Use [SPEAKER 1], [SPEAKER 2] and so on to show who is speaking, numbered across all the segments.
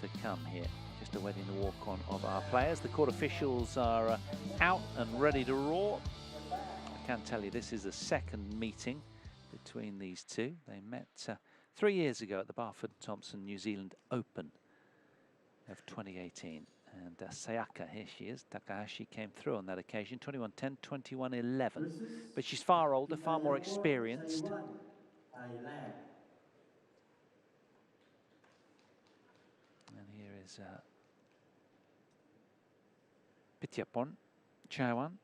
[SPEAKER 1] to come here. Just awaiting the walk-on of our players. The court officials are out and ready to roar. I can tell you this is the second meeting between these two. They met 3 years ago at the Barfoot Thompson New Zealand Open of 2018. And Sayaka, here she is, Takahashi came through on that occasion, 21-10, 21-11. But she's far older, far more experienced. And here is Phittayaporn Chaiwan,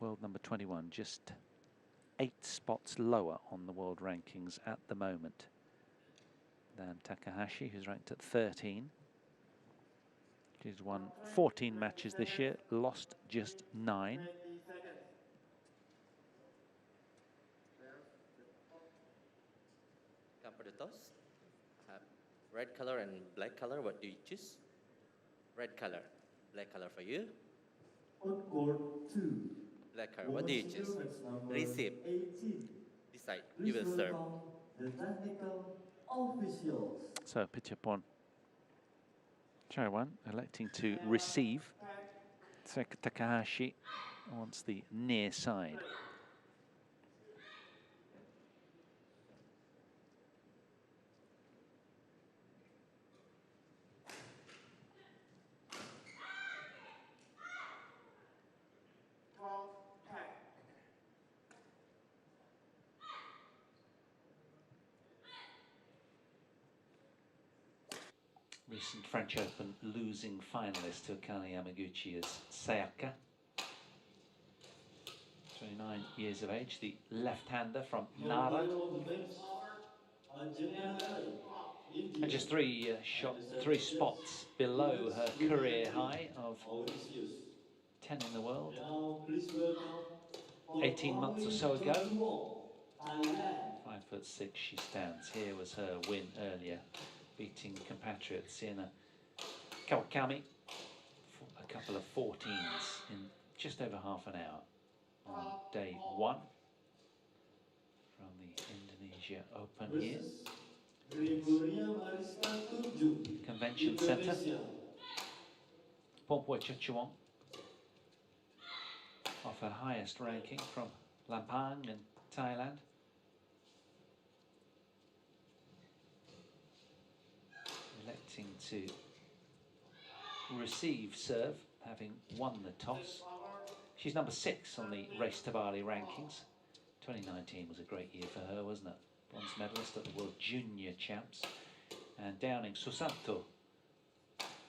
[SPEAKER 1] world number 21, just 8 spots lower on the world rankings at the moment than Takahashi, who's ranked at 13. She's won 14 matches this year, lost just 9.
[SPEAKER 2] Come for the toss. Red color and black color, what do you choose? Red color. Black color for you. Black color, what do you choose? Receive. Decide. You will serve.
[SPEAKER 1] So Phittayaporn Chaiwan electing to receive. Sayaka Takahashi wants the near side. Recent French Open losing finalist to Akane Yamaguchi is Sayaka. 29 years of age, the left-hander from Nara. And just 3 spots below her career high of 10 in the world. 18 months or so ago. 5'6" she stands. Here was her win earlier, beating compatriot Siena Kawakami for a couple of 14s in just over half an hour on day 1 from the Indonesia Open here. Convention Centre. Phittayaporn off her highest ranking from Lampang in Thailand. Electing to receive serve, having won the toss. She's number 6 on the Race to Bali rankings. 2019 was a great year for her, wasn't it? Bronze medalist at the World Junior Champs. And Downing Susanto,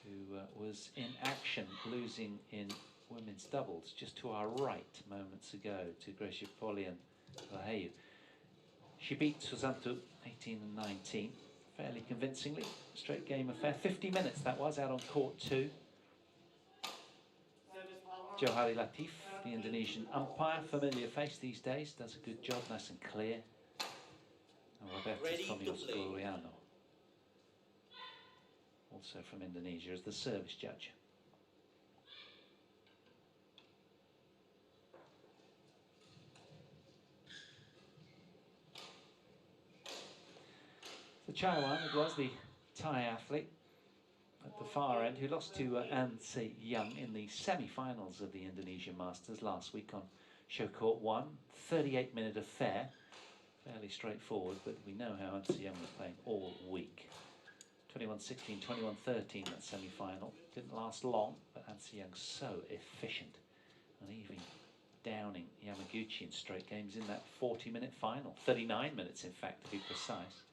[SPEAKER 1] who was in action, losing in women's doubles just to our right moments ago to Gracia Poli and Vaheyu. She beat Susanto 18 and 19. Fairly convincingly, straight game affair. 50 minutes that was, out on court 2. Johari Latif, the Indonesian umpire, familiar face these days, does a good job, nice and clear. And Roberto Tomios Goriano, also from Indonesia, as the service judge. Chaiwan, it was the Thai athlete at the far end who lost to An Se Young in the semi-finals of the Indonesian Masters last week on show court 1. 38-minute affair, fairly straightforward, but we know how An Se Young was playing all week. 21-16, 21-13 that semi-final. Didn't last long, but An Se Young so efficient, and even downing Yamaguchi in straight games in that 40-minute final. 39 minutes, in fact, to be precise.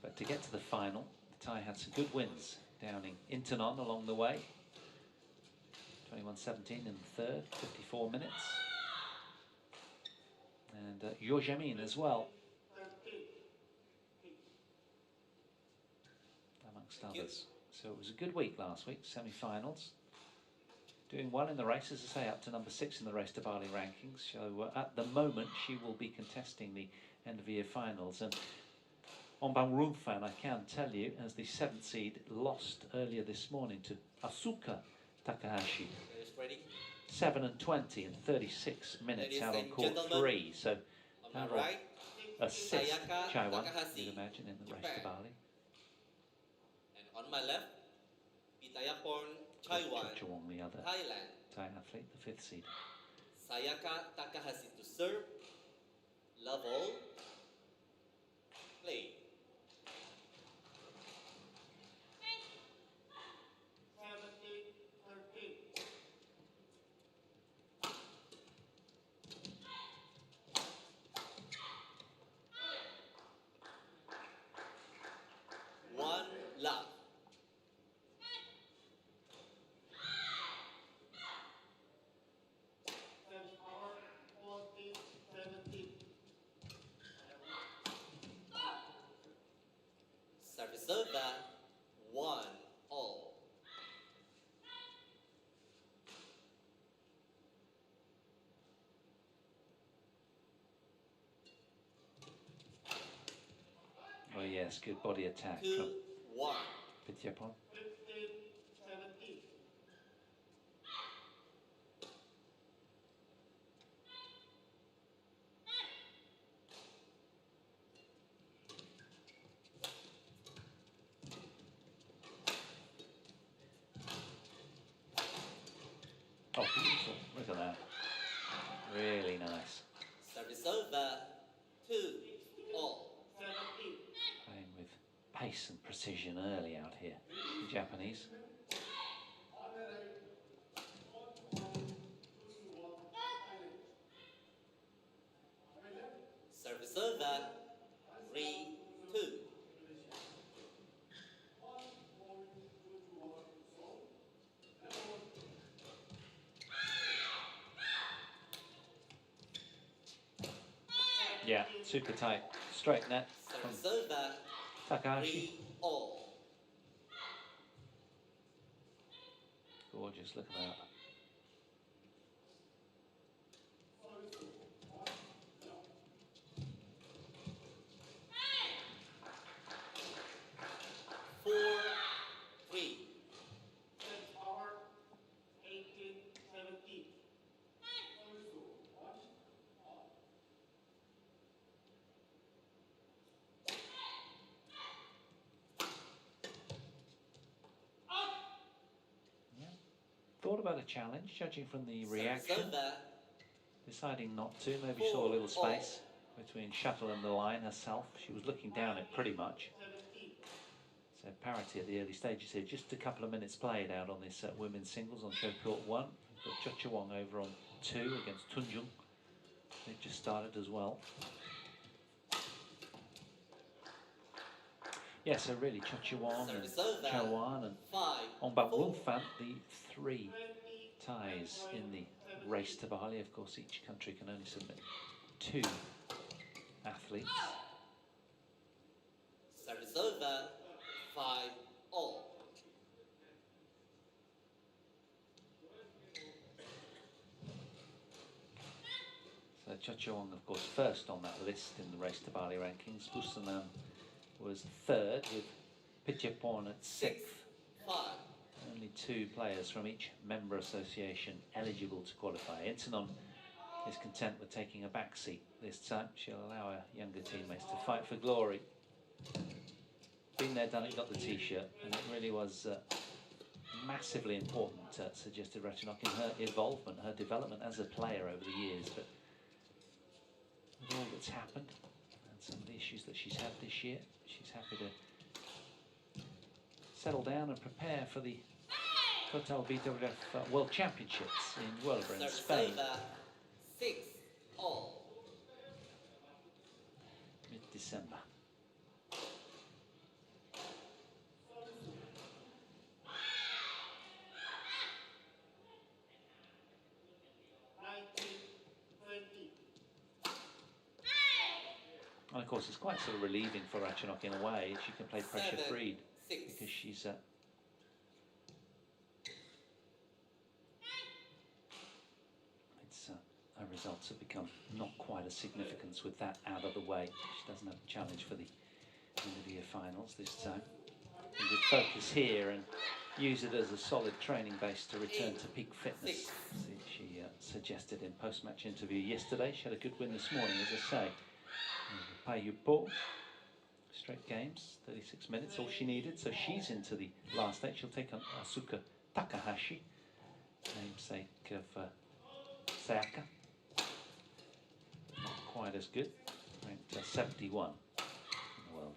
[SPEAKER 1] But to get to the final, the Thai had some good wins. Downing Intanon along the way. 21-17 in the third, 54 minutes. And Yojamin as well, amongst others. So it was a good week last week, semi-finals. Doing well in the race, as I say, up to number 6 in the Race to Bali rankings. So at the moment, she will be contesting the end-of-year finals. And Onbang Rumfan, I can tell you, as the 7th seed, lost earlier this morning to Asuka Takahashi. 7 and 20 in 36 minutes out on court 3. So
[SPEAKER 2] my
[SPEAKER 1] Or
[SPEAKER 2] right,
[SPEAKER 1] assist
[SPEAKER 2] Sayaka
[SPEAKER 1] Chaiwan,
[SPEAKER 2] Takahashi,
[SPEAKER 1] you'd imagine, in the race to
[SPEAKER 2] Japan.
[SPEAKER 1] Bali.
[SPEAKER 2] And on my left, Phittayaporn Chaiwan,
[SPEAKER 1] Chaiwan, the other
[SPEAKER 2] Thailand.
[SPEAKER 1] Thai athlete, the 5th seed.
[SPEAKER 2] Sayaka Takahashi to serve. Love all. Play. One love. Service over. 1-all.
[SPEAKER 1] Oh yes, good body attack from
[SPEAKER 2] 2-1.
[SPEAKER 1] Phittayaporn. Oh, beautiful. Look at that. Really nice.
[SPEAKER 2] Service over. 2-all.
[SPEAKER 1] Playing with pace and precision early out here, the Japanese.
[SPEAKER 2] Service over. 3-2.
[SPEAKER 1] Yeah, super tight. Straight net from
[SPEAKER 2] Service over.
[SPEAKER 1] Takahashi.
[SPEAKER 2] 3-all.
[SPEAKER 1] Gorgeous, look at that.
[SPEAKER 2] Four, 3.
[SPEAKER 1] Yeah. Thought about a challenge, judging from the reaction.
[SPEAKER 2] Service over.
[SPEAKER 1] Deciding not to, maybe saw a little space between shuttle and the line herself. She was looking down it pretty much. So parity at the early stages here. Just a couple of minutes played out on this women's singles on show court 1. We've got Chaiwan over on 2 against Tunjung. They've just started as well. Yeah, so really Chaiwan and Chaiwan and Ongbak Wulfan, the 3 ties in the race to Bali. Of course, each country can only submit 2 athletes.
[SPEAKER 2] Service over. 5-all.
[SPEAKER 1] So Chaiwan, of course, first on that list in the race to Bali rankings. Busanan was 3rd with Phittayaporn at 6th.
[SPEAKER 2] 5.
[SPEAKER 1] Only 2 players from each member association eligible to qualify. Intanon is content with taking a back seat this time. She'll allow her younger teammates to fight for glory. Been there, done it, got the t-shirt, and it really was massively important, suggested Ratchanok, in her involvement, her development as a player over the years. But with all that's happened and some of the issues that she's had this year, she's happy to settle down and prepare for the TOTAL BWF World Championships in Huelva in Spain.
[SPEAKER 2] 6-all.
[SPEAKER 1] Mid-December. And of course, it's quite sort of relieving for Ratchanok in a way. She can play pressure-freed because she's her results have become not quite as significant with that out of the way. She doesn't have a challenge for the end-of-year finals this time. And with focus here and use it as a solid training base to return to peak fitness. See, she suggested in post-match interview yesterday. She had a good win this morning, as I say. Phittayaporn, straight games, 36 minutes, all she needed. So she's into the last 8. She'll take on Sayaka Takahashi, namesake of Sayaka. Not quite as good, ranked 71 in the world.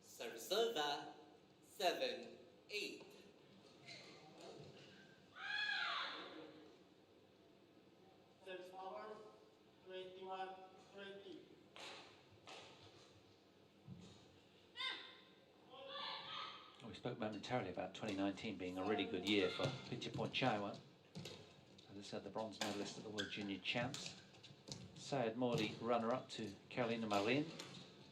[SPEAKER 2] Serve 7-8.
[SPEAKER 3] Service power 21-20.
[SPEAKER 1] We spoke momentarily about 2019 being a really good year for Phittayaporn Chaiwan. As I said, the bronze medalist at the World Junior Champs. Syed Mordi, runner-up to Carolina Marin.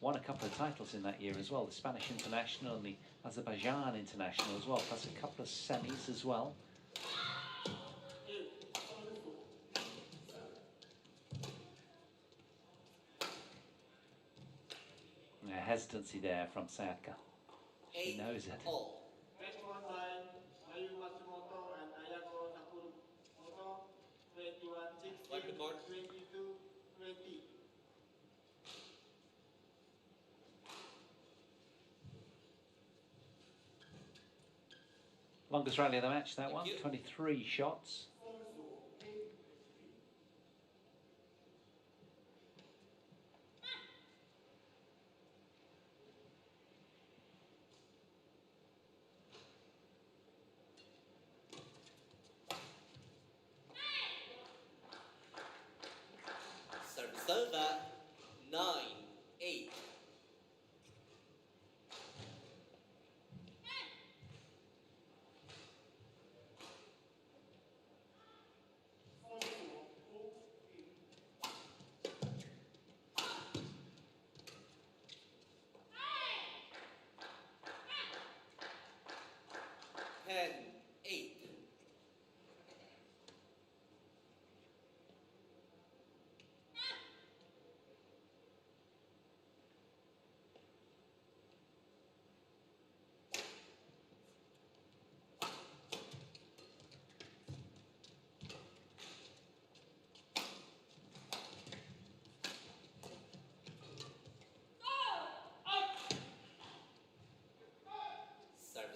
[SPEAKER 1] Won a couple of titles in that year as well, the Spanish International and the Azerbaijan International as well, plus a couple of semis as well. A hesitancy there from Sayaka. She knows it. Longest rally of the match, that one, 23 shots.
[SPEAKER 2] Service over 9-8.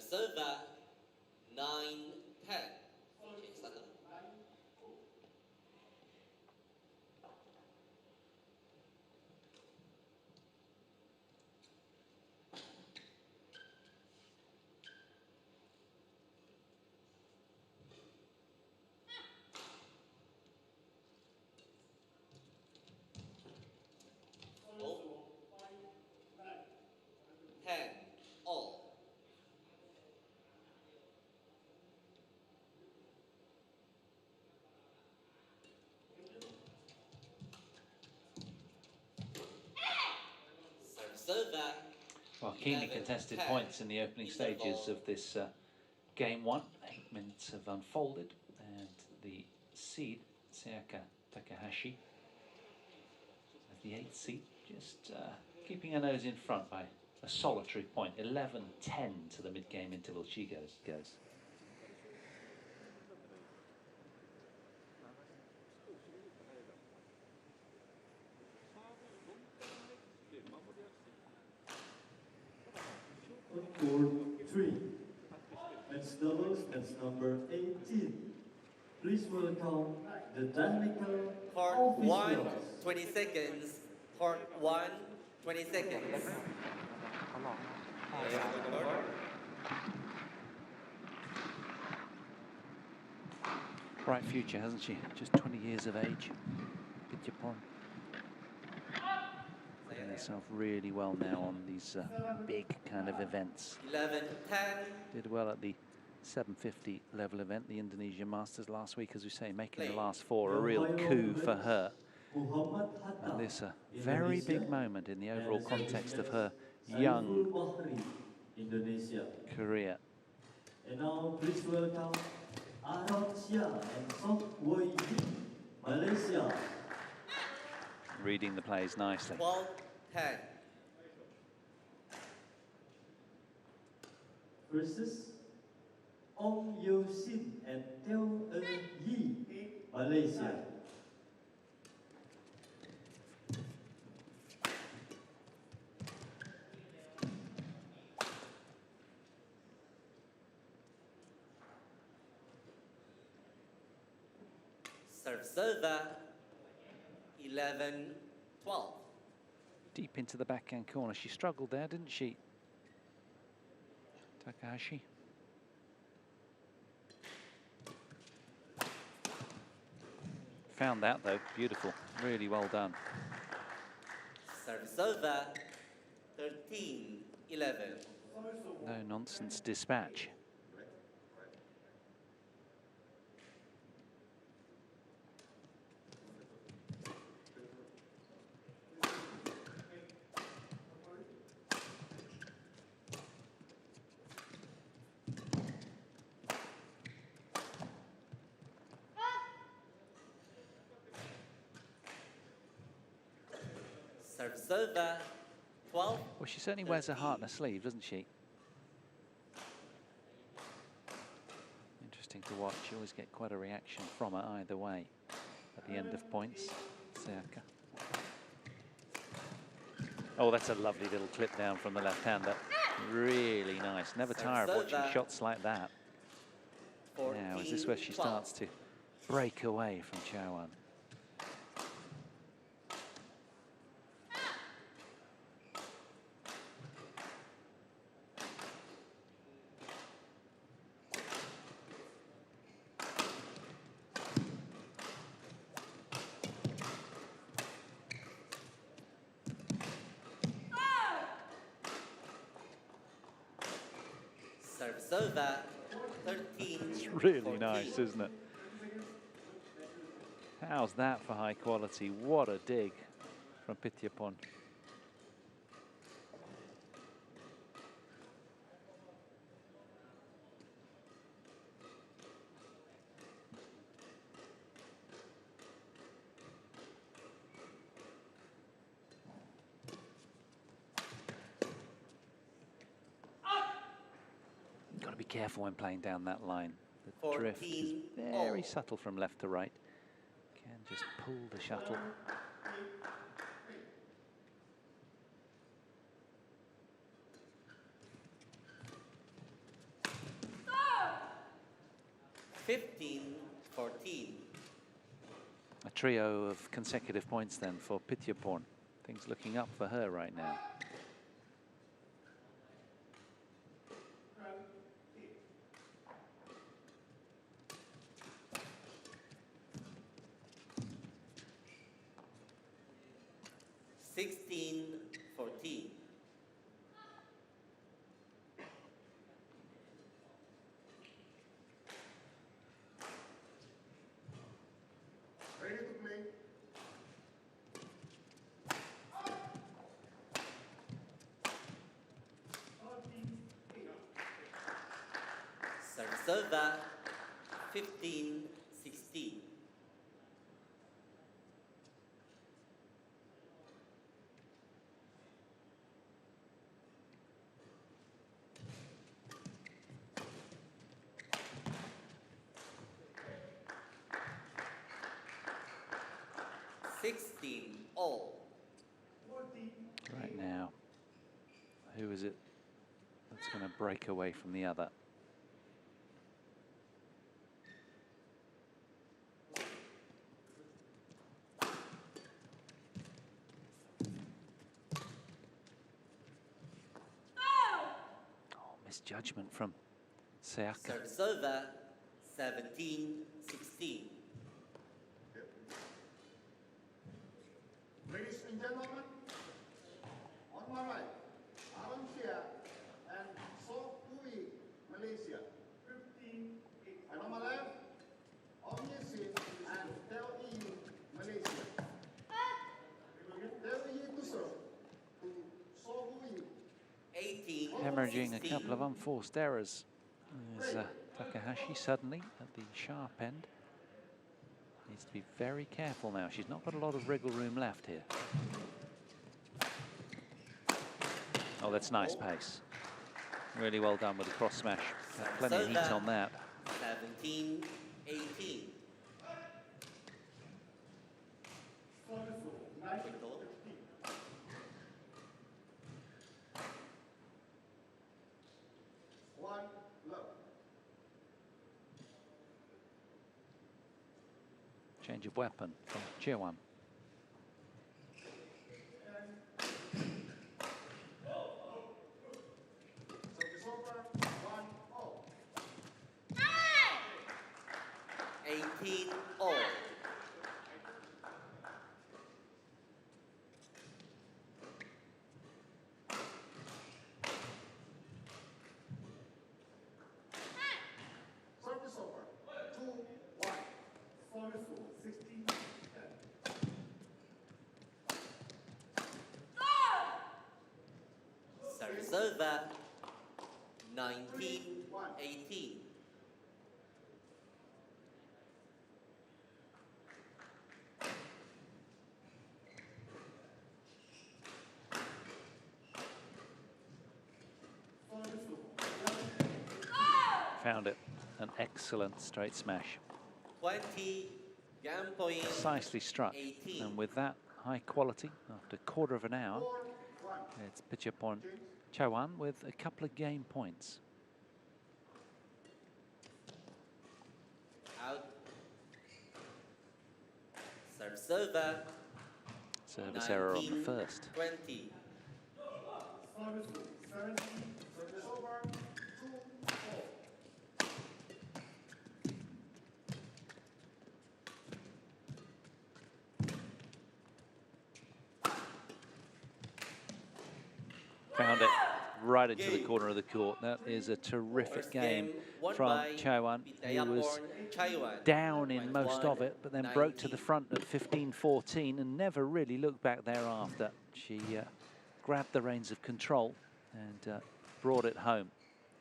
[SPEAKER 2] Serve 9-10. Oh. 10 all.
[SPEAKER 1] Well, keenly contested points in the opening stages of this game one. 8 minutes have unfolded, and the seed, Sayaka Takahashi, as the 8th seed, just keeping her nose in front by a solitary point. 11-10 to the mid-game interval. She goes.
[SPEAKER 3] Court 3. Men's doubles, that's number 18. Please welcome the technical
[SPEAKER 2] Court 1,
[SPEAKER 3] officials.
[SPEAKER 2] 20 seconds. Court 1, 20 seconds.
[SPEAKER 1] Bright future, hasn't she? Just 20 years of age. Phittayaporn. Doing herself really well now on these big kind of events.
[SPEAKER 2] 11-10.
[SPEAKER 1] Did well at the 750 level event, the Indonesia Masters last week, as we say, making the last 4 a real coup for her. And this a very big moment in the overall context of her young career.
[SPEAKER 3] And now please welcome Aronsya and Sok Woi Yin, Malaysia.
[SPEAKER 1] Reading the plays nicely.
[SPEAKER 2] 12-10.
[SPEAKER 3] Versus Ong Yu Sin and TotalEnergies, Malaysia.
[SPEAKER 2] Serve 11-12.
[SPEAKER 1] Deep into the backhand corner. She struggled there, didn't she? Takahashi. Found that though, beautiful, really well done.
[SPEAKER 2] Serve 13-11.
[SPEAKER 1] No nonsense dispatch.
[SPEAKER 2] Serve 12.
[SPEAKER 1] Well, she certainly wears her heart on her sleeve, doesn't she? Interesting to watch. You always get quite a reaction from her either way at the end of points. Sayaka. Oh, that's a lovely little clip down from the left-hander. Really nice. Never tire of watching shots like that. Now, is this where she starts to break away from Chaiwan?
[SPEAKER 2] Serve 13.
[SPEAKER 1] It's really nice, isn't it? How's that for high quality? What a dig from Phittayaporn. Got to be careful when playing down that line. The drift is very subtle from left to right. Can just pull the shuttle.
[SPEAKER 2] Oh! 15-14.
[SPEAKER 1] A trio of consecutive points then for Phittayaporn. Things looking up for her right now.
[SPEAKER 2] Serve 15-16. All.
[SPEAKER 1] Right now, who is it that's going to break away from the other? Misjudgment from Sayaka.
[SPEAKER 2] Serve 17-16.
[SPEAKER 4] Ladies and gentlemen, on my right, Malaysia and Sokui, Malaysia. 15. And on my left, Omnisin and TOTAL Malaysia. TOTAL to serve to Sokui.
[SPEAKER 2] 18.
[SPEAKER 1] Hemorrhaging a couple of unforced errors. There's Takahashi suddenly at the sharp end. Needs to be very careful now. She's not got a lot of wriggle room left here. Oh, that's nice pace. Really well done with the cross smash. Plenty of heat on that.
[SPEAKER 2] 17-18.
[SPEAKER 4] One love.
[SPEAKER 1] Change of weapon from Chaiwan.
[SPEAKER 4] Service over. 1-0.
[SPEAKER 2] 18 all.
[SPEAKER 4] Service over. 2-1. Service over. 16-10.
[SPEAKER 2] Service over. 19-18.
[SPEAKER 1] Found it. An excellent straight smash.
[SPEAKER 2] 20 game point.
[SPEAKER 1] Precisely struck.
[SPEAKER 2] 18.
[SPEAKER 1] And with that high quality, after a quarter of an hour,
[SPEAKER 4] 4-1.
[SPEAKER 1] it's Phittayaporn Chaiwan with a couple of game points.
[SPEAKER 2] Out. Service over.
[SPEAKER 1] Service error on the first.
[SPEAKER 2] 20.
[SPEAKER 4] Service 17. Service over. 2-4.
[SPEAKER 1] Found it right into the corner of the court. That is a terrific
[SPEAKER 2] First
[SPEAKER 1] game
[SPEAKER 2] won
[SPEAKER 1] from
[SPEAKER 2] by
[SPEAKER 1] Chaiwan, who was
[SPEAKER 2] Phittayaporn Chaiwan.
[SPEAKER 1] down in most of it, but then broke to the
[SPEAKER 2] 19.
[SPEAKER 1] front at 15-14 and never really looked back thereafter. She grabbed the reins of control and brought it home.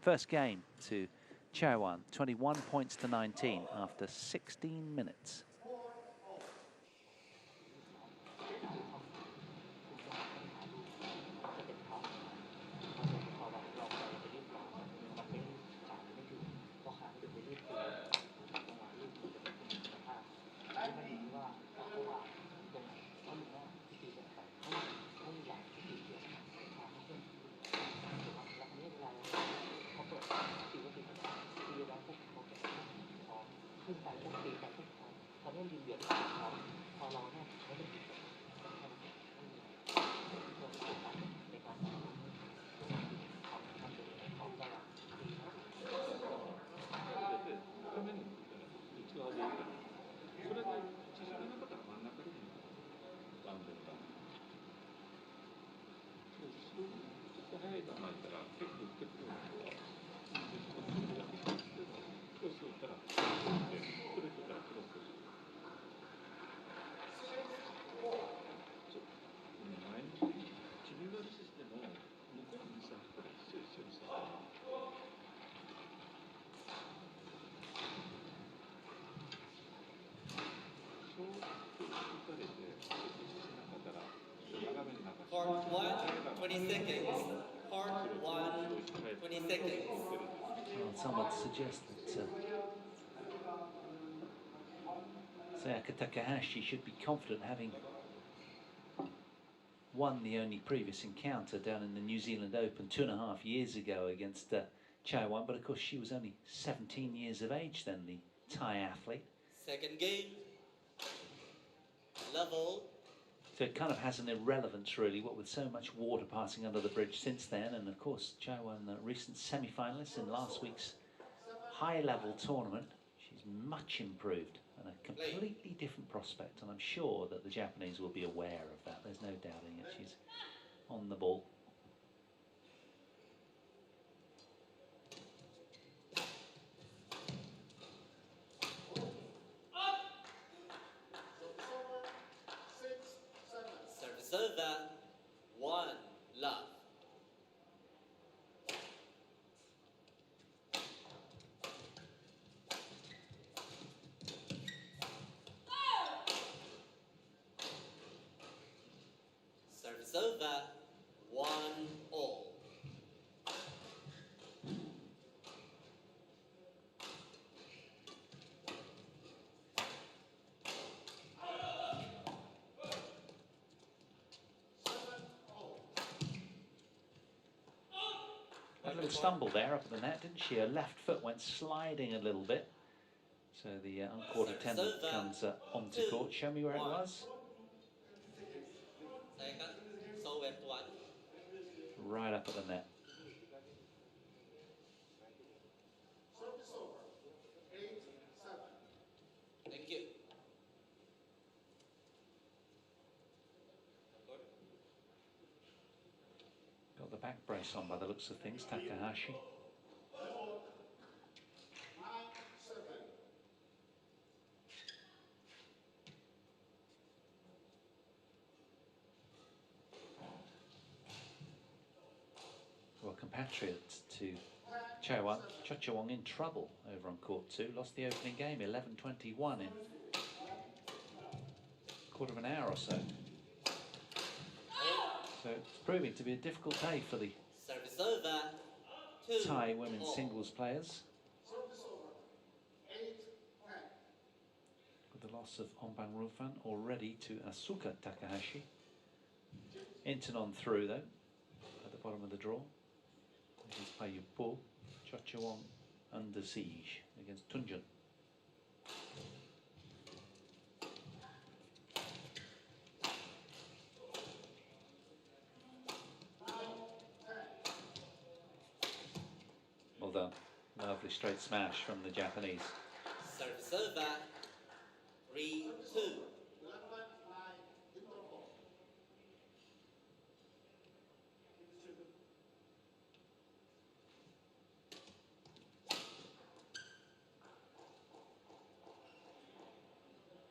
[SPEAKER 1] First game to Chaiwan, 21 points to 19 after 16 minutes.
[SPEAKER 2] Part 1, 20 seconds. Part 1, 20 seconds.
[SPEAKER 1] Well, someone suggests that Sayaka Takahashi should be confident, having won the only previous encounter down in the New Zealand Open 2.5 years ago against Chaiwan. But of course, she was only 17 years of age then, the Thai athlete.
[SPEAKER 2] Second game. Level.
[SPEAKER 1] So it kind of has an irrelevance, really, what with so much water passing under the bridge since then. And of course, Chaiwan, the recent semi-finalist in last week's high-level tournament. She's much improved and a completely different prospect. And I'm sure that the Japanese will be aware of that. There's no doubting it. She's on the ball.
[SPEAKER 2] Service over. 1 love. Service over. 1 all.
[SPEAKER 1] a little stumble there up at the net, didn't she? Her left foot went sliding a little bit. So the uncourt attendant comes onto court. Show me where it was. Right up at the net.
[SPEAKER 4] Service over. 8-7.
[SPEAKER 2] Thank you.
[SPEAKER 1] Got the back brace on by the looks of things, Takahashi.
[SPEAKER 4] 9-7.
[SPEAKER 1] Well, compatriot to Chaiwan, Chaiwan in trouble over on court 2. Lost the opening game, 11-21 in a quarter of an hour or so. So it's proving to be a difficult day for the
[SPEAKER 2] Service over.
[SPEAKER 1] Thai women's singles players.
[SPEAKER 4] Service over. 8-10.
[SPEAKER 1] With the loss of Ombang Rufan already to Asuka Takahashi. Intanon through though, at the bottom of the draw. Against Phittayaporn Chaiwan under siege against Tunjun. Well done. Lovely straight smash from the Japanese.
[SPEAKER 2] Service over. 3-2.
[SPEAKER 4] 11-9. Interval.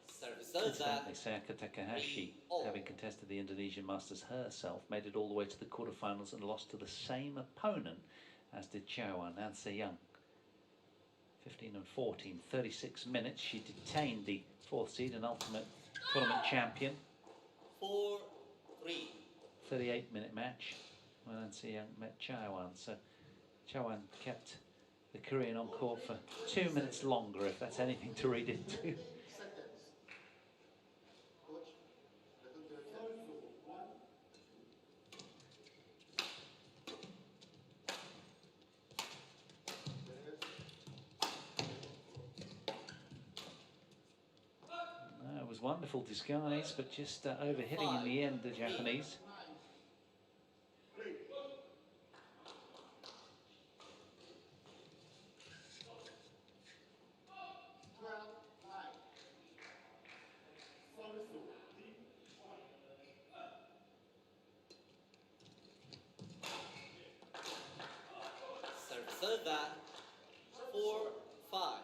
[SPEAKER 2] Service over.
[SPEAKER 1] Incidentally, Sayaka Takahashi, having contested the Indonesian Masters herself, made it all the way to the quarterfinals and lost to the same opponent as did Chaiwan, Anse Young. 15-14, 36 minutes. She detained the fourth seed and ultimate tournament champion.
[SPEAKER 2] 4-3.
[SPEAKER 1] 38-minute match when Anse Young met Chaiwan. So Chaiwan kept the Korean on court for 2 minutes longer, if that's anything to read into.
[SPEAKER 4] Seconds. Coach.
[SPEAKER 1] It was wonderful disguise, but just overhitting in the end, the Japanese.
[SPEAKER 2] Service over. 4-5.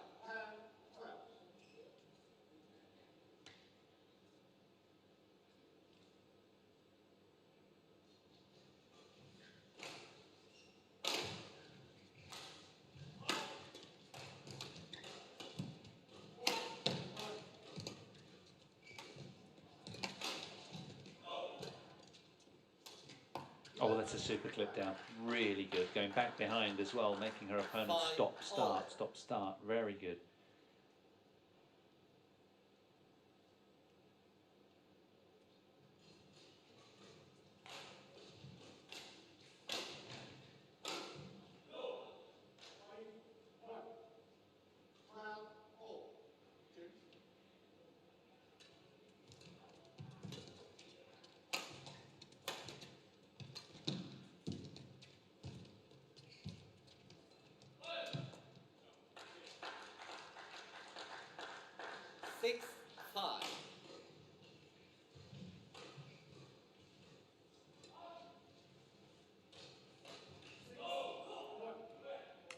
[SPEAKER 1] Oh, well, that's a super clip down. Really good. Going back behind as well, making her opponent stop, start, stop, start. Very good.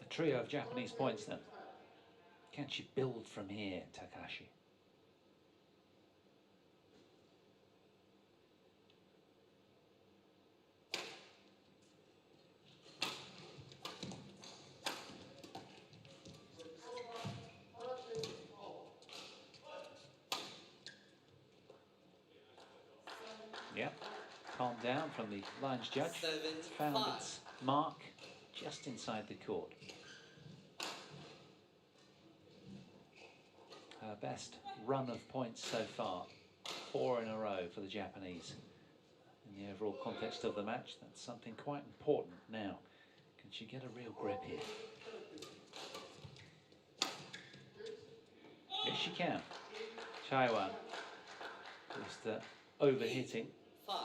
[SPEAKER 1] Trio of Japanese points then. Can she build from here, Takahashi? Yeah, calm down from the lines judge. It's found its mark just inside the court. Her best run of points so far, 4 in a row for the Japanese. In the overall context of the match, that's something quite important now. Can she get a real grip here? Yes, she can. Chaiwan just overhitting.
[SPEAKER 2] 5.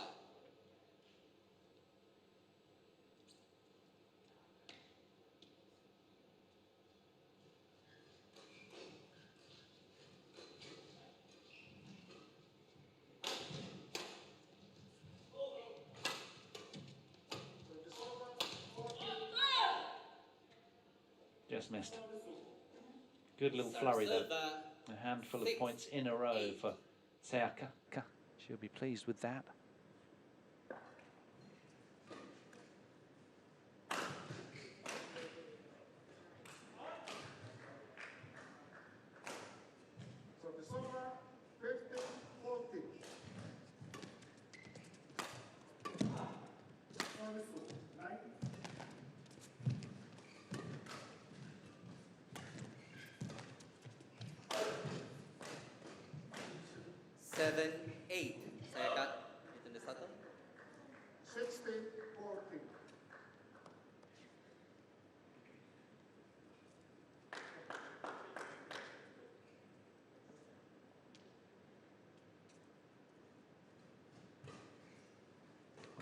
[SPEAKER 1] Just missed. Good little flurry though. A handful of points in a row for Sayaka. She'll be pleased with that.
[SPEAKER 4] So the server, 15, 14. Service 9.
[SPEAKER 2] 7, 8. Sayaka, itu the satu.
[SPEAKER 4] 16, 14.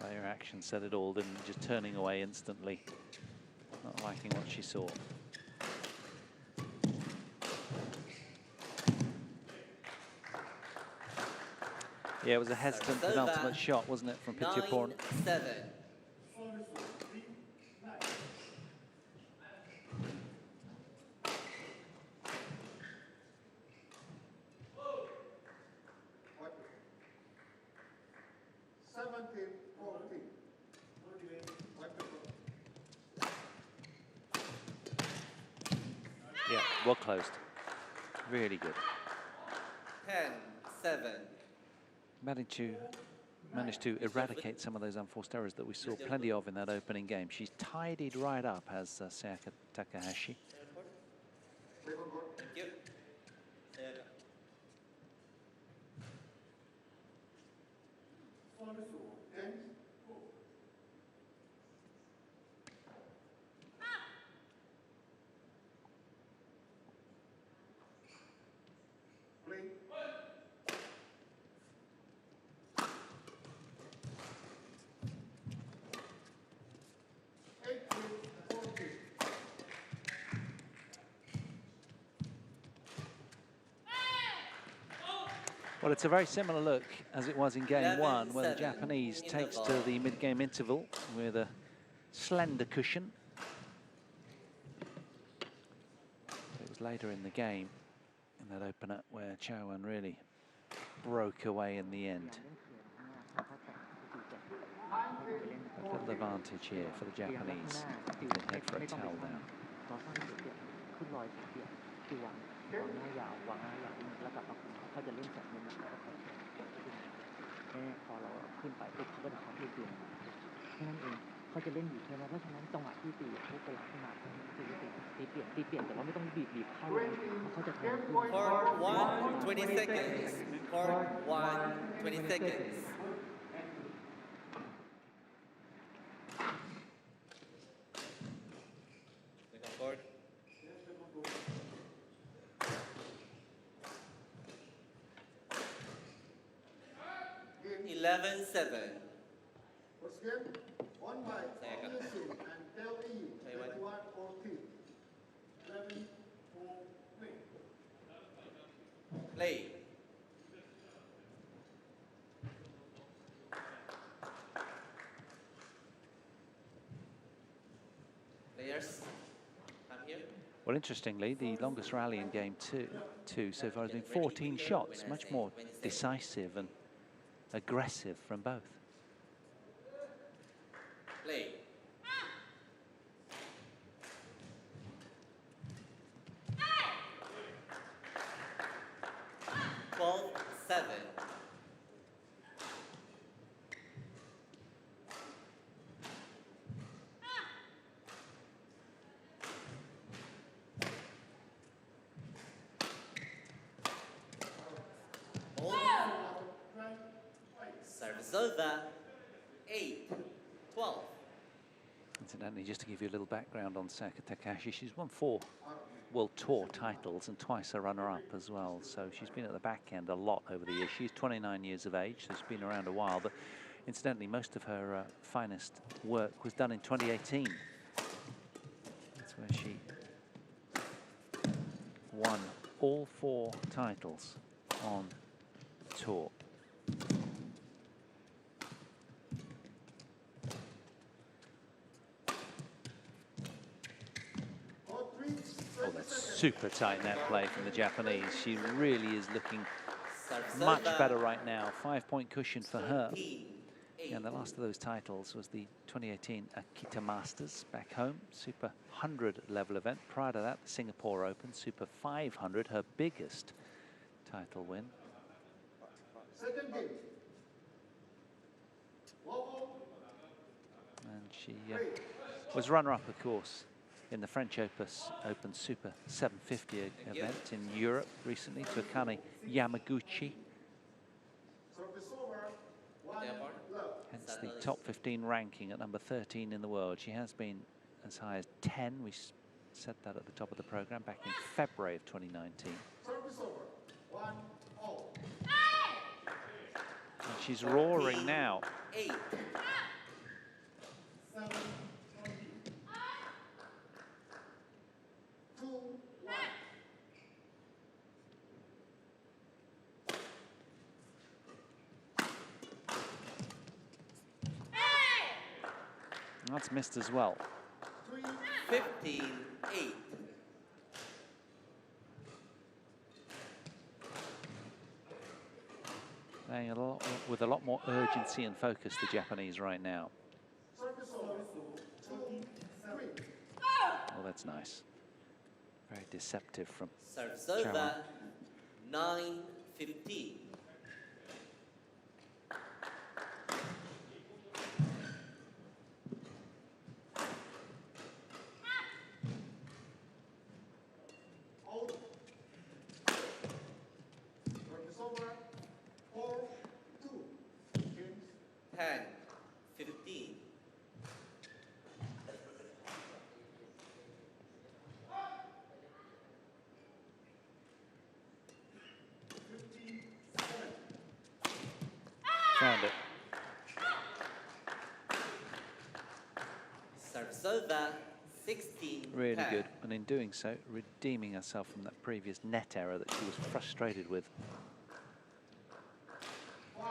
[SPEAKER 1] Well, your action said it all, didn't it? Just turning away instantly. Not liking what she saw. Yeah, it was a hesitant penultimate shot, wasn't it, from Phittayaporn?
[SPEAKER 2] 9, 7.
[SPEAKER 4] Service 3, 9. What? 17, 14.
[SPEAKER 1] Yeah, well closed. Really good.
[SPEAKER 2] 10, 7.
[SPEAKER 1] Managed to eradicate some of those unforced errors that we saw plenty of in that opening game. She's tidied right up, as Sayaka Takahashi.
[SPEAKER 2] Thank you. Sayaka.
[SPEAKER 4] Service 10, 4. Play. 18, 14.
[SPEAKER 1] Well, it's a very similar look as it was in game
[SPEAKER 2] 11,
[SPEAKER 1] one, where the
[SPEAKER 2] 7
[SPEAKER 1] Japanese
[SPEAKER 2] in the
[SPEAKER 1] takes
[SPEAKER 2] ball.
[SPEAKER 1] to the mid-game interval with a slender cushion. It was later in the game, in that opener, where Chaiwan really broke away in the end. A little advantage here for the Japanese. They head for a towel now.
[SPEAKER 5] ขึ้นลอยเปียกคือวางหน้ายาววางหน้ายาวแล้วกลับมาคุมเขาจะเล่นแบบนี้แล้วก็พอเราขึ้นไปปุ๊บเขาก็จะเข้าที่ตีแค่นั้นเองเขาจะเล่นอยู่ใช่ไหมเพราะฉะนั้นจังหวะที่ตีเขาจะรับขึ้นมาตีเปลี่ยนแต่ว่าไม่ต้องบีบเข้าเลยเขาจะแทง
[SPEAKER 2] Court 1, 20 seconds. Court 1, 20 seconds. Second court. 11, 7.
[SPEAKER 4] First game, won by
[SPEAKER 2] Sayaka.
[SPEAKER 4] Yusuf and Del EU,
[SPEAKER 2] Chaiwan.
[SPEAKER 4] 21, 14. 11, 4, play.
[SPEAKER 2] Play. Players, come here.
[SPEAKER 1] Well, interestingly, the longest rally in game two so far has been 14 shots, much more decisive and aggressive from both.
[SPEAKER 2] Play. Ball 7. Service over. 8, 12.
[SPEAKER 1] Incidentally, just to give you a little background on Sayaka Takahashi, she's won 4 World Tour titles and twice a runner-up as well. So she's been at the back end a lot over the years. She's 29 years of age, so she's been around a while. But incidentally, most of her finest work was done in 2018. That's where she won all 4 titles on tour. Oh, that's super tight net play from the Japanese. She really is looking much better right now. 5-point cushion for her. And the last of those titles was the 2018 Akita Masters back home, Super 100 level event. Prior to that, the Singapore Open, Super 500, her biggest title win.
[SPEAKER 4] Second game.
[SPEAKER 1] And she was runner-up, of course, in the French Open Super 750 event in Europe recently to Akane Yamaguchi.
[SPEAKER 4] Service over.
[SPEAKER 1] Hence the top 15 ranking at number 13 in the world. She has been as high as 10. We said that at the top of the program back in February of 2019.
[SPEAKER 4] Service over. 1-0.
[SPEAKER 1] And she's roaring now.
[SPEAKER 2] 8.
[SPEAKER 4] 7-20. 2-1.
[SPEAKER 1] That's missed as well.
[SPEAKER 2] 15-8.
[SPEAKER 1] Playing with a lot more urgency and focus, the Japanese right now.
[SPEAKER 4] Service over. 2-3.
[SPEAKER 1] Oh, that's nice. Very deceptive from
[SPEAKER 2] Service
[SPEAKER 1] Chaiwan.
[SPEAKER 2] over. 9-15.
[SPEAKER 4] Out. Service over. 4-2. Games.
[SPEAKER 2] 10-15.
[SPEAKER 1] Found it.
[SPEAKER 2] Service over. 16-10.
[SPEAKER 1] Really good. And in doing so, redeeming herself from that previous net error that she was frustrated with.
[SPEAKER 4] 5.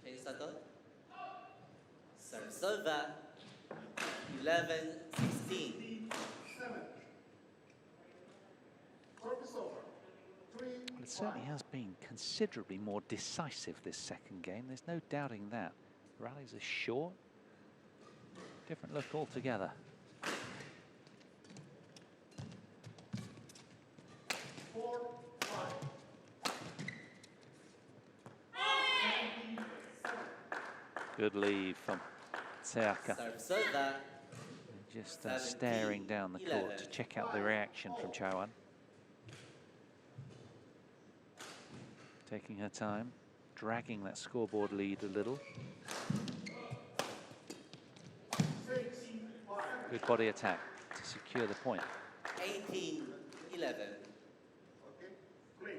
[SPEAKER 2] Change settle. Service over. 11-16.
[SPEAKER 4] 7. Service over. 3.
[SPEAKER 1] Well, it certainly has been considerably more decisive this second game. There's no doubting that. Rallies are short. Different look altogether.
[SPEAKER 4] 4-5. 17-7.
[SPEAKER 1] Good lead from Sayaka.
[SPEAKER 2] Service over.
[SPEAKER 1] Just staring down the court to check out the reaction from Chaiwan. Taking her time, dragging that scoreboard lead a little.
[SPEAKER 4] 6-5.
[SPEAKER 1] Good body attack to secure the point.
[SPEAKER 2] 18-11.
[SPEAKER 4] Okay. Play.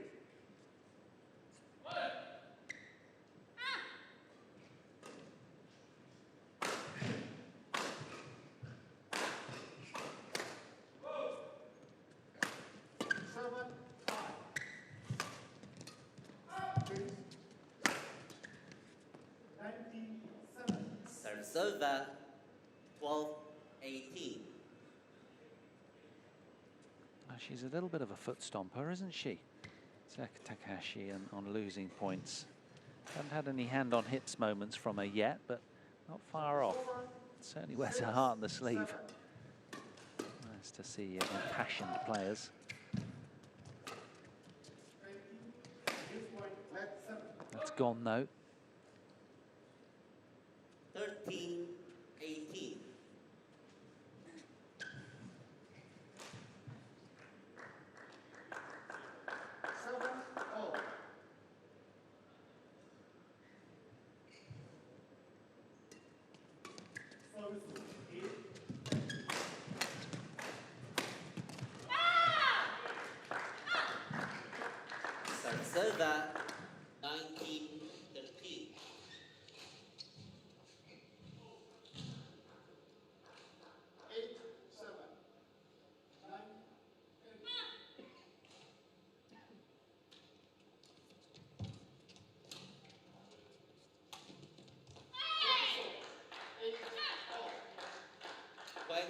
[SPEAKER 2] Service over. 12-18.
[SPEAKER 1] She's a little bit of a foot stomper, isn't she? Sayaka Takahashi on losing points. Haven't had any hand on hips moments from her yet, but not far off. Certainly wears her heart on the sleeve. Nice to see impassioned players. That's gone though.
[SPEAKER 2] 13-18. Serve that 19-13.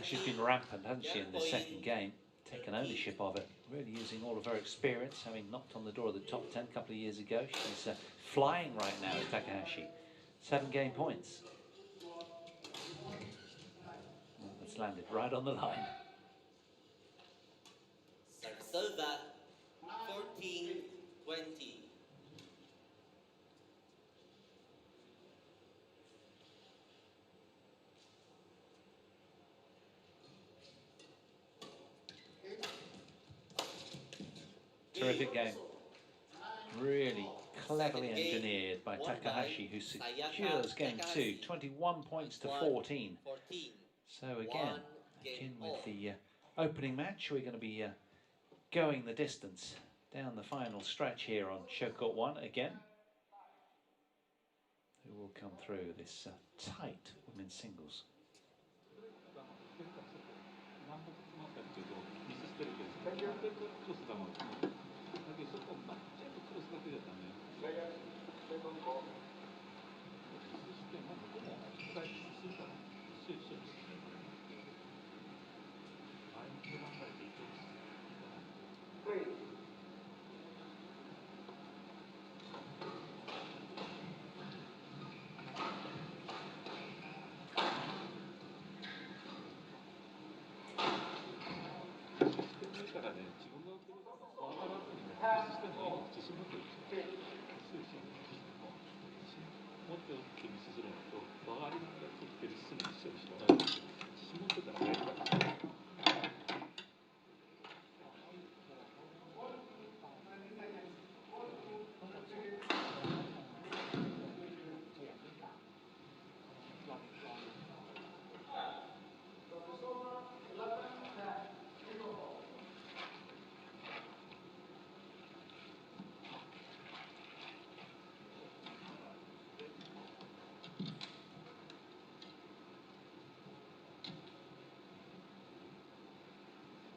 [SPEAKER 1] She's been rampant, hasn't she, in the second game? Taken ownership of it, really using all of her experience, having knocked on the door of the top 10 a couple of years ago. She's flying right now as Takahashi. 7 game points. Oh, that's landed right on the line.
[SPEAKER 2] Serve that 14-20.
[SPEAKER 1] Terrific game. Really cleverly engineered by Takahashi, who secures game 2, 21 points to 14. So again, akin with the opening match, we're going to be going the distance down the final stretch here on show court 1 again. Who will come through this tight women's singles?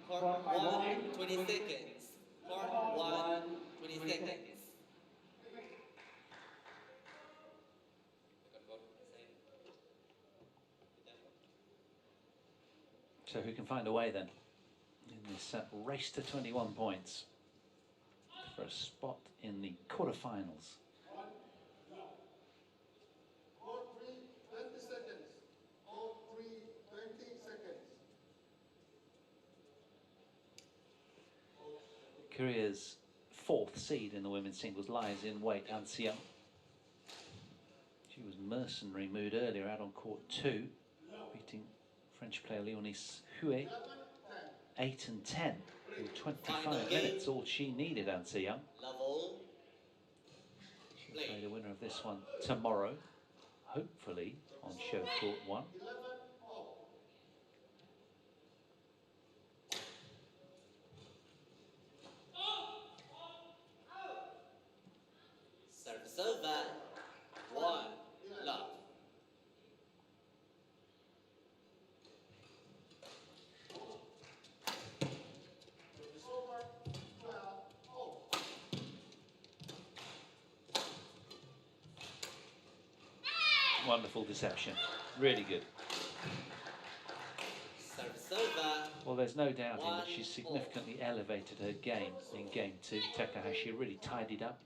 [SPEAKER 2] Court 1, 20 seconds. Court 1, 20 seconds.
[SPEAKER 1] So who can find a way then in this race to 21 points for a spot in the quarterfinals?
[SPEAKER 4] Court 3, 20 seconds. Court 3, 20 seconds.
[SPEAKER 1] Korea's 4th seed in the women's singles lies in wait, An Se-young. She was mercenary mood earlier out on court 2, beating French player Léonis Houet 8 and 10 in 25 minutes, all she needed, An Se-young. She'll play the winner of this one tomorrow, hopefully on show court 1.
[SPEAKER 2] Serve that 1 love.
[SPEAKER 1] Wonderful deception, really good.
[SPEAKER 2] Serve that.
[SPEAKER 1] Well, there's no doubting that she's significantly elevated her game in game 2. Takahashi really tidied up,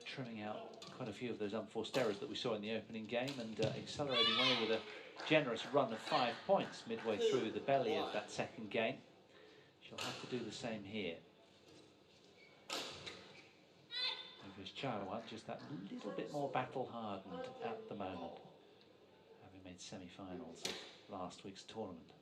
[SPEAKER 1] trimming out quite a few of those unforced errors that we saw in the opening game, and accelerating well with a generous run of 5 points midway through the belly of that second game. She'll have to do the same here. Because Chaiwan just that little bit more battle-hardened at the moment, having made semi-finals of last week's tournament.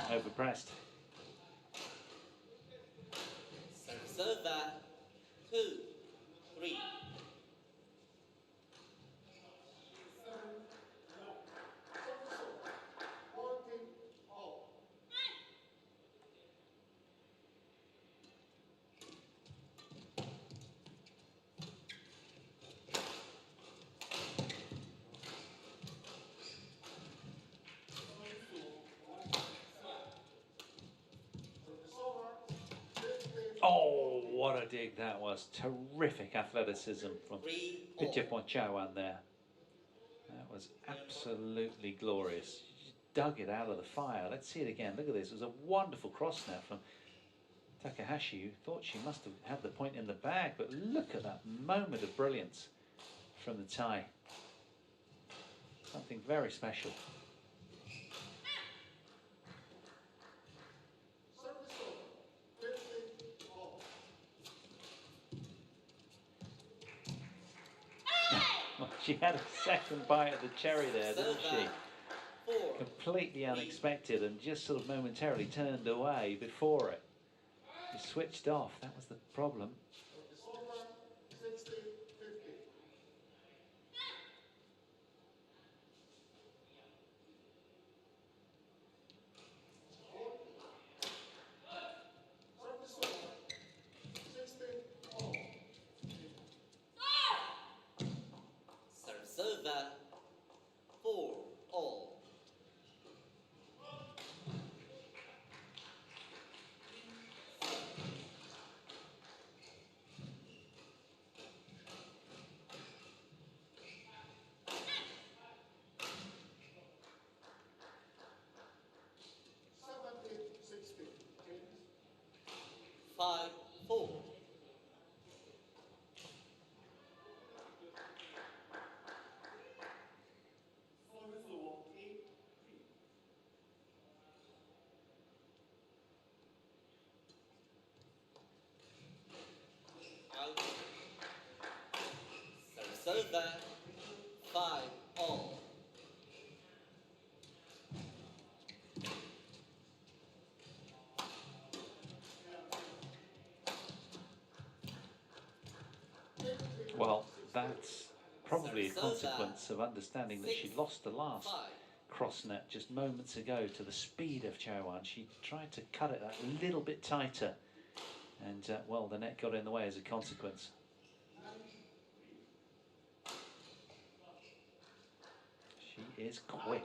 [SPEAKER 1] overpressed.
[SPEAKER 2] Serve 2, 3.
[SPEAKER 1] Oh, what a dig that was. Terrific athleticism from Phittayaporn Chaiwan there. That was absolutely glorious. She just dug it out of the fire. Let's see it again. Look at this. It was a wonderful cross net from Takahashi, who thought she must have had the point in the bag, but look at that moment of brilliance from the Thai. Something very special. Well, she had a second bite of the cherry there, didn't she? Completely unexpected and just sort of momentarily turned away before it. She switched off. That was the problem.
[SPEAKER 2] Serve 4 all. Five, 4. Out. Serve 5 all.
[SPEAKER 1] Well, that's probably a consequence of understanding that she lost the last cross net just moments ago to the speed of Chaiwan. She tried to cut it a little bit tighter, and well, the net got in the way as a consequence. She is quick.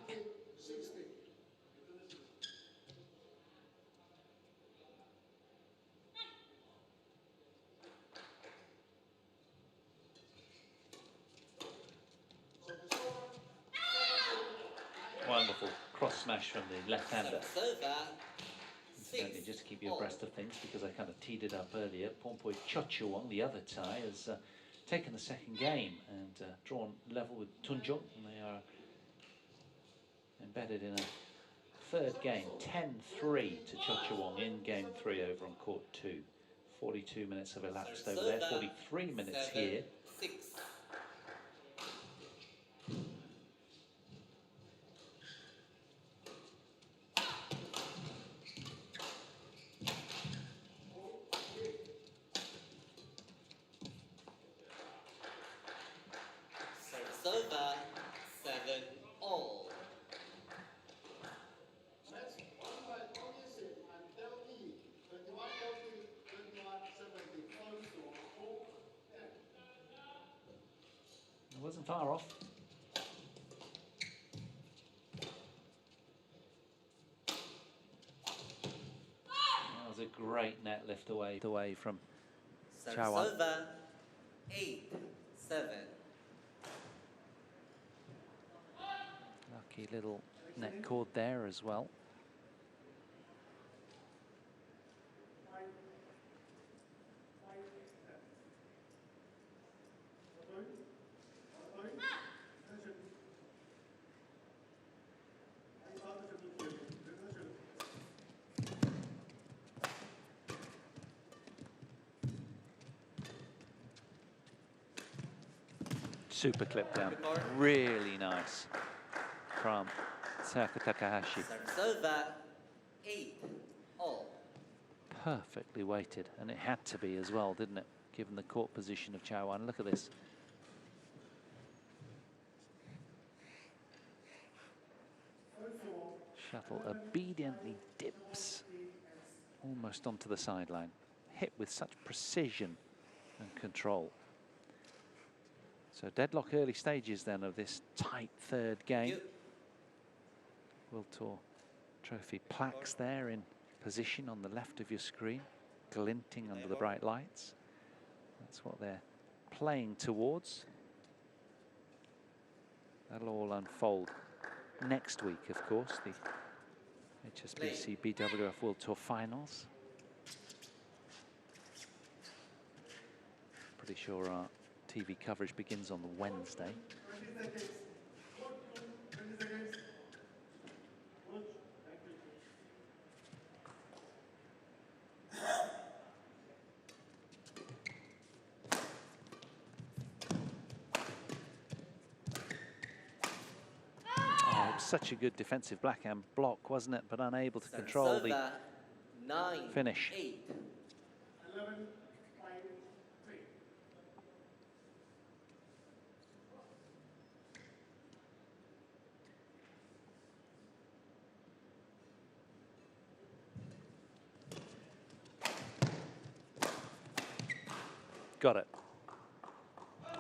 [SPEAKER 1] Wonderful cross smash from the left-hander. Incidentally, just to keep you abreast of things, because I kind of teed it up earlier, Chaiwan, the other Thai, has taken the second game and drawn level with Tunjung, and they are embedded in a third game, 10-3 to Chaiwan in game 3 over on court 2. 42 minutes have elapsed over there, 43 minutes here.
[SPEAKER 2] 6. Serve 7 all.
[SPEAKER 4] Next, one by Tony Singh and Delhi, 21-40, 21-70.
[SPEAKER 1] It wasn't far off. That was a great net lift away from Chaiwan.
[SPEAKER 2] Serve 8, 7.
[SPEAKER 1] Lucky little net cord there as well. Super clip down, really nice from Sayaka Takahashi.
[SPEAKER 2] Serve 8-all.
[SPEAKER 1] Perfectly weighted, and it had to be as well, didn't it? Given the court position of Chaiwan. Look at this. Shuttle obediently dips almost onto the sideline. Hit with such precision and control. So deadlock early stages then of this tight third game. World Tour trophy plaques there in position on the left of your screen, glinting under the bright lights. That's what they're playing towards. That'll all unfold next week, of course, the HSBC BWF World Tour finals. Pretty sure our TV coverage begins on the Wednesday. Such a good defensive backhand block, wasn't it? But unable to control the finish.
[SPEAKER 4] 11-3.
[SPEAKER 1] Got it.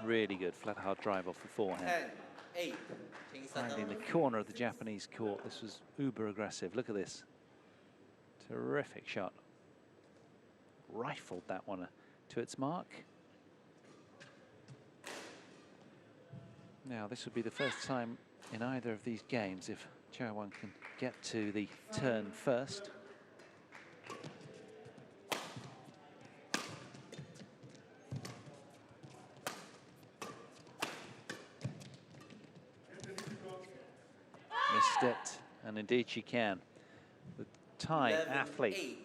[SPEAKER 1] Really good flat hard drive off the forehand.
[SPEAKER 2] 10-8.
[SPEAKER 1] Finding the corner of the Japanese court. This was uber aggressive. Look at this. Terrific shot. Rifled that one to its mark. Now, this would be the first time in either of these games if Chaiwan can get to the turn first. Missed it, and indeed she can. The Thai athlete,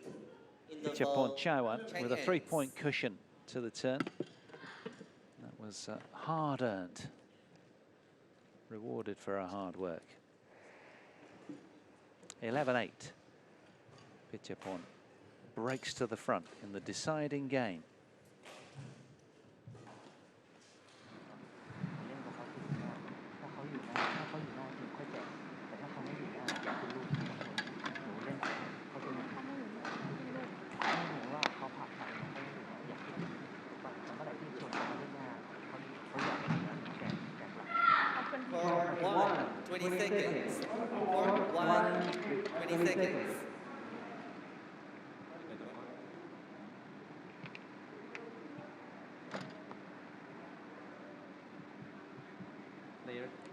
[SPEAKER 1] Phittayaporn Chaiwan, with a 3-point cushion to the turn. That was hard-earned, rewarded for her hard work. 11-8. Phittayaporn breaks to the front in the deciding game.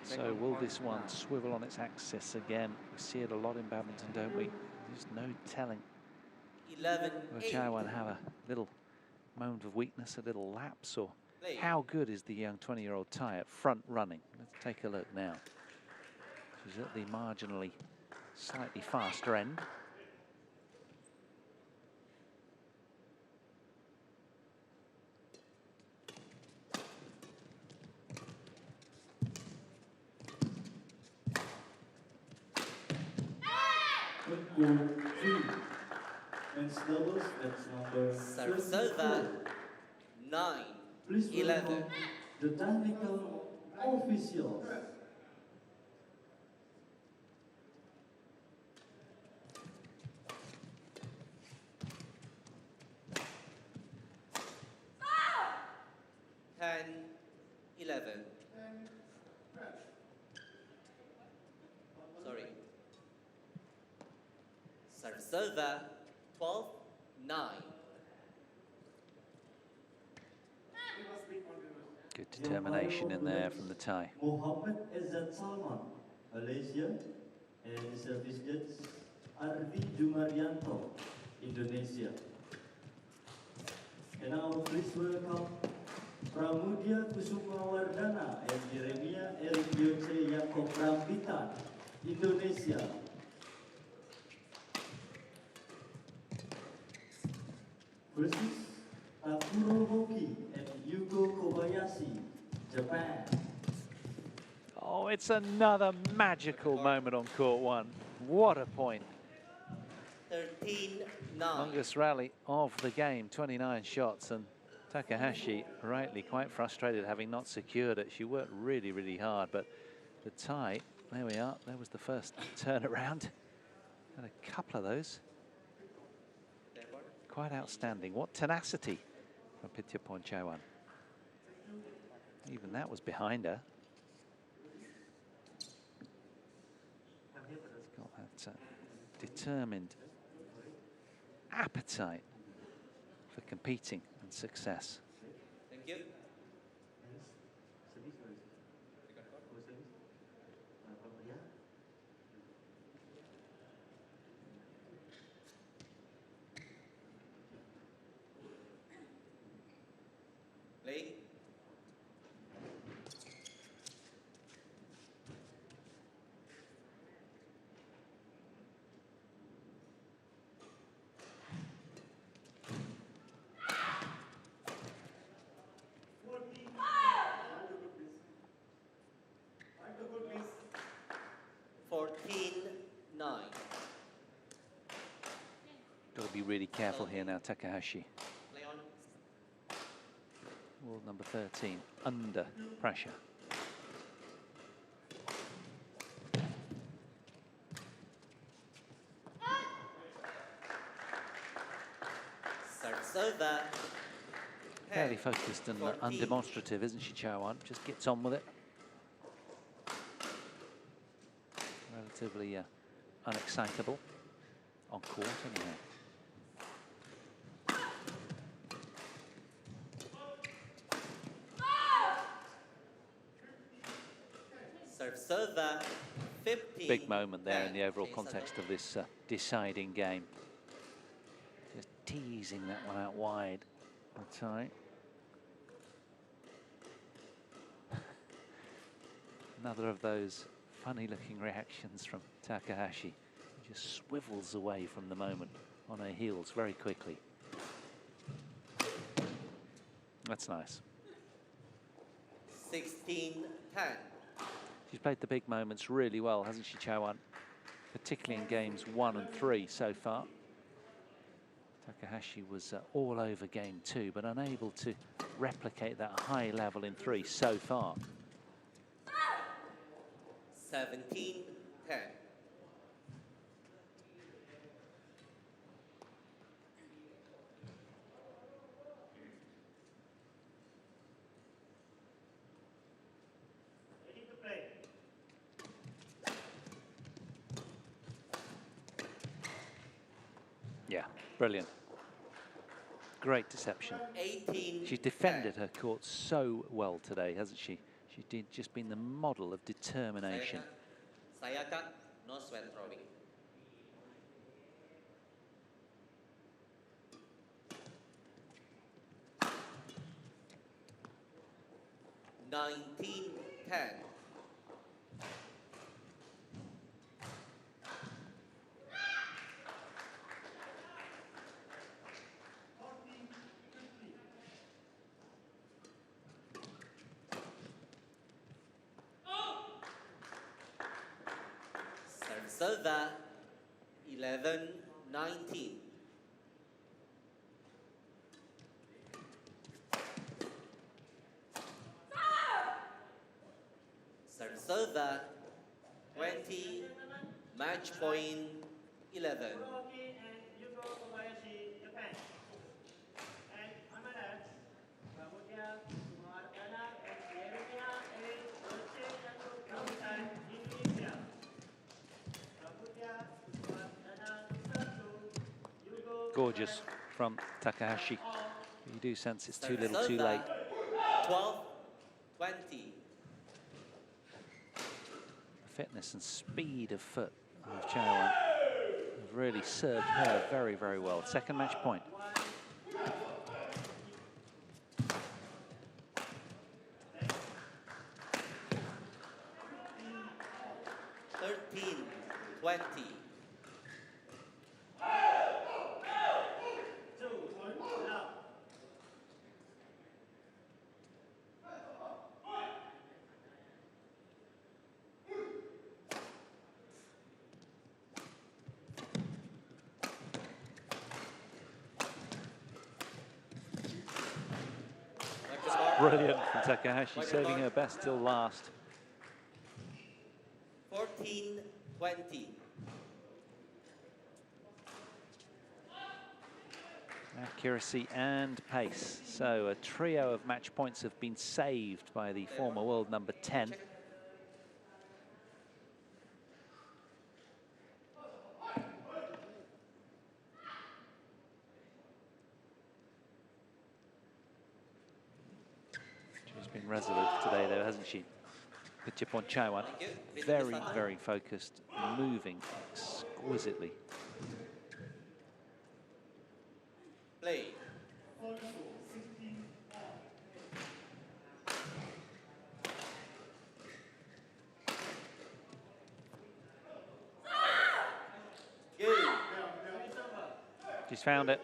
[SPEAKER 1] So will this one swivel on its axis again? We see it a lot in badminton, don't we? There's no telling.
[SPEAKER 2] 11-8.
[SPEAKER 1] Will Chaiwan have a little moment of weakness, a little lapse, or how good is the young 20-year-old Thai at front running? Let's take a look now. She's at the marginally slightly faster end.
[SPEAKER 3] Men's doubles, that's number
[SPEAKER 2] Serve 9-11.
[SPEAKER 3] Please welcome the technical officials.
[SPEAKER 2] Sorry. Serve 12-9.
[SPEAKER 1] Good determination in there from the Thai.
[SPEAKER 3] Mohammed Izzat Salman, Malaysia, and service judge Arvi Jumarianto, Indonesia. And now please welcome Pramudia Kusumawardana and Jeremia Elgiose Yaakob Rambitan, Indonesia. Versus Takuro Hoki and Yugo Kobayashi, Japan.
[SPEAKER 1] Oh, it's another magical moment on court one. What a point.
[SPEAKER 2] 13-9.
[SPEAKER 1] Longest rally of the game, 29 shots, and Takahashi rightly quite frustrated having not secured it. She worked really, really hard, but the tie, there we are, there was the first turnaround. Had a couple of those. Quite outstanding. What tenacity from Phittayaporn Chaiwan. Even that was behind her. Got that determined appetite for competing and success.
[SPEAKER 2] Thank you. Play.
[SPEAKER 1] Got to be really careful here now, Takahashi.
[SPEAKER 2] Play on.
[SPEAKER 1] World number 13, under pressure.
[SPEAKER 2] Serve.
[SPEAKER 1] Fairly focused and undemonstrative, isn't she, Chaiwan? Just gets on with it. Relatively unexcitable on court, anyhow.
[SPEAKER 2] Serve. 15.
[SPEAKER 1] Big moment there in the overall context of this deciding game. Just teasing that one out wide. That's right. Another of those funny-looking reactions from Takahashi. She just swivels away from the moment on her heels very quickly. That's nice.
[SPEAKER 2] 16-10.
[SPEAKER 1] She's played the big moments really well, hasn't she, Chaiwan? Particularly in games 1 and 3 so far. Takahashi was all over game 2, but unable to replicate that high level in 3 so far.
[SPEAKER 2] 17-10.
[SPEAKER 1] Yeah, brilliant. Great deception.
[SPEAKER 2] 18.
[SPEAKER 1] She's defended her court so well today, hasn't she? She's just been the model of determination.
[SPEAKER 2] Sayaka, no sweat throwing. $19-10. Serve. 11-19. Serve. 20. Match point 11.
[SPEAKER 1] Gorgeous from Takahashi. You do sense it's too little, too late.
[SPEAKER 2] 12-20.
[SPEAKER 1] Fitness and speed of foot of Chaiwan have really served her very, very well. Second match point. brilliant from Takahashi, saving her best till last.
[SPEAKER 2] 14-20.
[SPEAKER 1] Accuracy and pace. So a trio of match points have been saved by the former world number 10. She's been resolute today though, hasn't she? Phittayaporn Chaiwan, very, very focused, moving exquisitely.
[SPEAKER 2] Play.
[SPEAKER 1] She's found it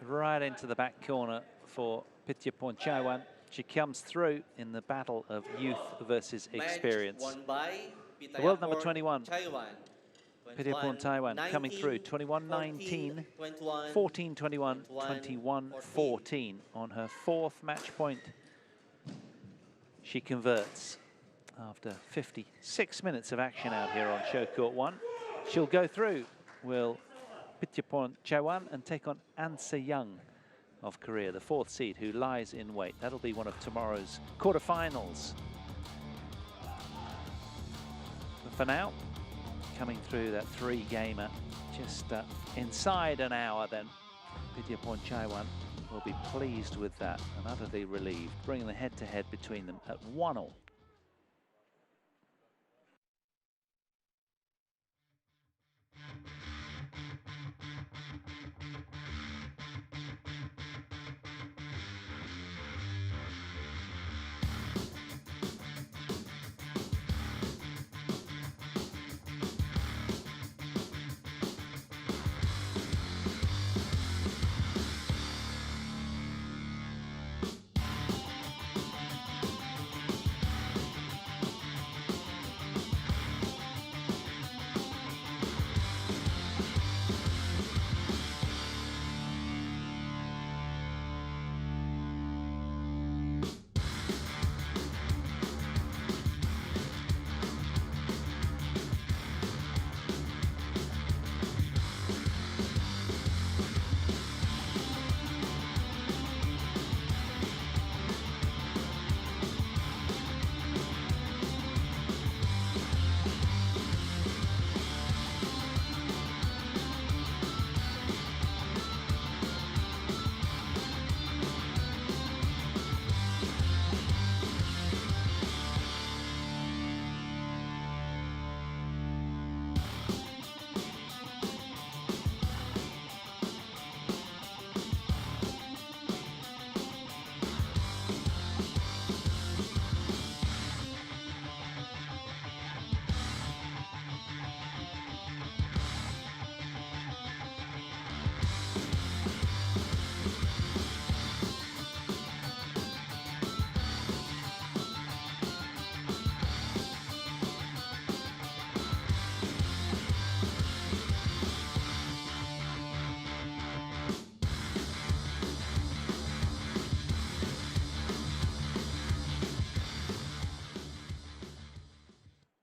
[SPEAKER 1] right into the back corner for Phittayaporn Chaiwan. She comes through in the battle of youth versus experience. The world number 21, Phittayaporn Chaiwan, coming through 21-19, 14-21, 21-14 on her fourth match point. She converts after 56 minutes of action out here on show court 1. She'll go through, will Phittayaporn Chaiwan, and take on An Se-young of Korea, the 4th seed, who lies in wait. That'll be one of tomorrow's quarterfinals. But for now, coming through that 3-gamer, just inside an hour then, Phittayaporn Chaiwan will be pleased with that and utterly relieved, bringing the head-to-head between them at 1-1.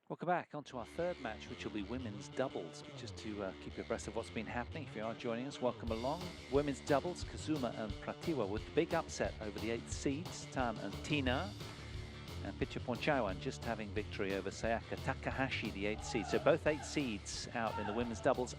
[SPEAKER 1] Welcome back onto our third match, which will be women's doubles. Just to keep you abreast of what's been happening, if you are joining us, welcome along. Women's doubles, Kazuma and Pratiwa with the big upset over the 8th seeds, Tan and Tina. And Phittayaporn Chaiwan just having victory over Sayaka Takahashi, the 8th seed. So both 8 seeds out in the women's doubles.